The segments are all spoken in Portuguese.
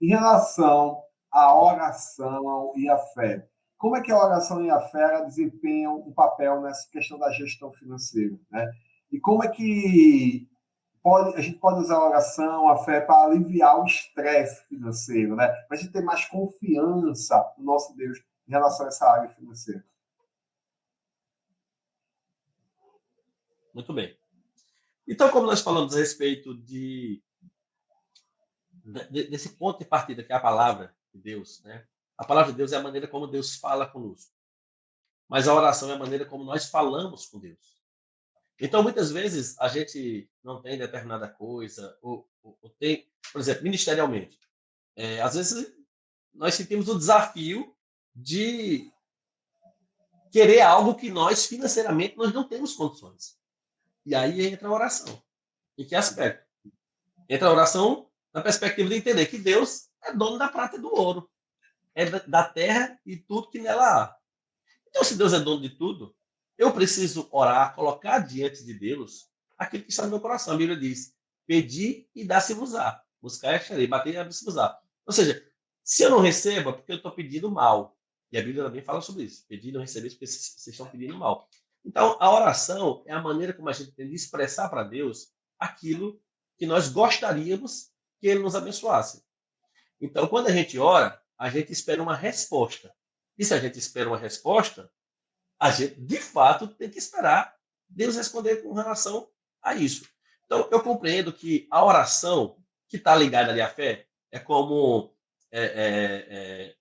Em relação à oração e à fé, como é que a oração e a fé desempenham um papel nessa questão da gestão financeira, né? E como é que a gente pode usar a oração, a fé, para aliviar o estresse financeiro, né? Para a gente ter mais confiança no nosso Deus em relação a essa área financeira. Muito bem. Então, como nós falamos a respeito desse ponto de partida, que é a palavra de Deus, né? A palavra de Deus é a maneira como Deus fala conosco. Mas a oração é a maneira como nós falamos com Deus. Então, muitas vezes, a gente não tem determinada coisa, ou tem, por exemplo, ministerialmente. Às vezes, nós sentimos o desafio de querer algo que nós, financeiramente, nós não temos condições. E aí entra a oração. Em que aspecto? Entra a oração na perspectiva de entender que Deus é dono da prata e do ouro. É da terra e tudo que nela há. Então, se Deus é dono de tudo, eu preciso orar, colocar diante de Deus aquilo que está no meu coração. A Bíblia diz: pedir e dá-se-vos-á. Buscar e acharei, bater e abrir-se-vos-á. Ou seja, se eu não recebo, é porque eu estou pedindo mal. E a Bíblia também fala sobre isso. Pedir e não receber, porque vocês estão pedindo mal. Então, a oração é a maneira como a gente tem de expressar para Deus aquilo que nós gostaríamos que Ele nos abençoasse. Então, quando a gente ora, a gente espera uma resposta. E se a gente espera uma resposta, a gente, de fato, tem que esperar Deus responder com relação a isso. Então, eu compreendo que a oração que está ligada ali à fé é como é,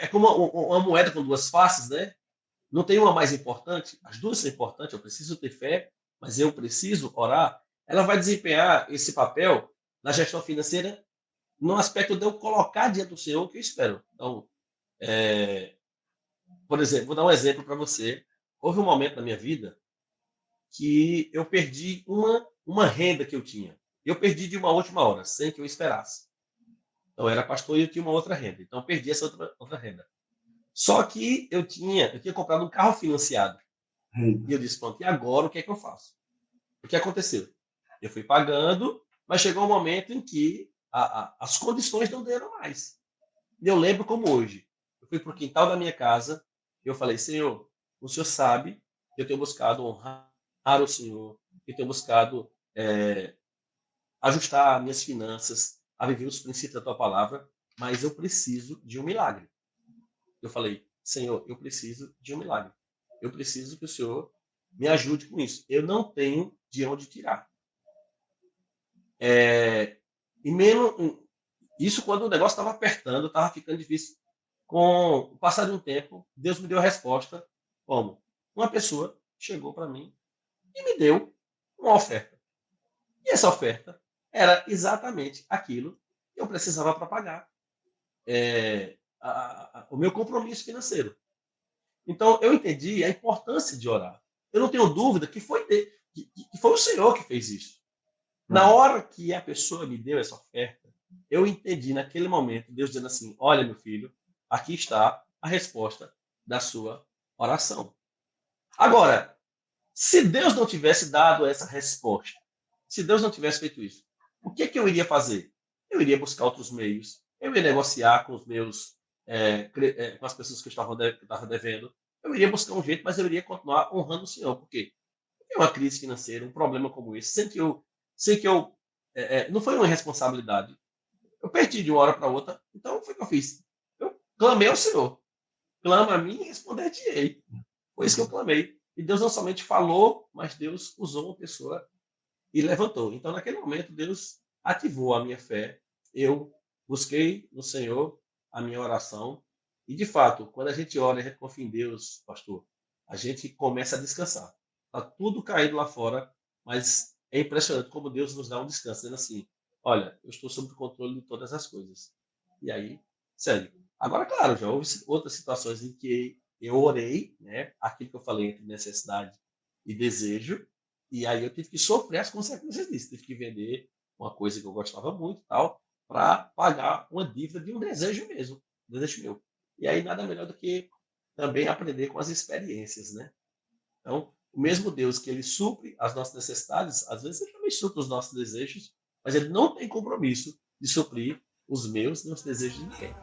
é como uma moeda com duas faces, né? Não tem uma mais importante, as duas são importantes, eu preciso ter fé, mas eu preciso orar. Ela vai desempenhar esse papel na gestão financeira no aspecto de eu colocar diante do Senhor o que eu espero. Então, é, por exemplo, vou dar um exemplo para você. Houve um momento na minha vida que eu perdi uma renda que eu tinha. Eu perdi de uma última hora, sem que eu esperasse. Então, eu era pastor e eu tinha uma outra renda. Então, eu perdi essa outra renda. Só que eu tinha comprado um carro financiado. E eu disse, pronto, e agora o que é que eu faço? O que aconteceu? Eu fui pagando, mas chegou um momento em que as condições não deram mais. E eu lembro como hoje. Eu fui para o quintal da minha casa e eu falei, Senhor, o Senhor sabe que eu tenho buscado honrar o Senhor, que eu tenho buscado ajustar minhas finanças, a viver os princípios da tua palavra, mas eu preciso de um milagre. Eu falei, Senhor, eu preciso de um milagre. Eu preciso que o Senhor me ajude com isso. Eu não tenho de onde tirar. E mesmo isso quando o negócio estava apertando, estava ficando difícil. Com o passar de um tempo, Deus me deu a resposta como? Uma pessoa chegou para mim e me deu uma oferta. E essa oferta era exatamente aquilo que eu precisava para pagar o meu compromisso financeiro. Então, eu entendi a importância de orar. Eu não tenho dúvida que que foi o Senhor que fez isso. Na hora que a pessoa me deu essa oferta, eu entendi naquele momento, Deus dizendo assim: olha, meu filho, aqui está a resposta da sua oração. Agora, se Deus não tivesse dado essa resposta, se Deus não tivesse feito isso, o que eu iria fazer? Eu iria buscar outros meios, eu ia negociar com os meus, com as pessoas que eu estava devendo, eu iria buscar um jeito, mas eu iria continuar honrando o Senhor. Por quê? Porque uma crise financeira, um problema como esse, sem que eu não foi uma responsabilidade. Eu perdi de uma hora para outra, então foi o que eu fiz. Eu clamei ao Senhor. Clama a mim e responder-te-ei. Foi isso que eu clamei. E Deus não somente falou, mas Deus usou uma pessoa e levantou. Então, naquele momento, Deus ativou a minha fé. Eu busquei no Senhor a minha oração. E, de fato, quando a gente ora e a gente confia em Deus, pastor, a gente começa a descansar. Está tudo caído lá fora, mas é impressionante como Deus nos dá um descanso, dizendo assim: olha, eu estou sob o controle de todas as coisas. E aí, sério. Agora, claro, já houve outras situações em que eu orei, né, aquilo que eu falei entre necessidade e desejo, e aí eu tive que sofrer as consequências disso. Tive que vender uma coisa que eu gostava muito, tal, para pagar uma dívida de um desejo mesmo, um desejo meu. E aí nada melhor do que também aprender com as experiências, né? Então, o mesmo Deus que ele supre as nossas necessidades, às vezes ele também supre os nossos desejos, mas ele não tem compromisso de suprir os meus e os desejos de ninguém.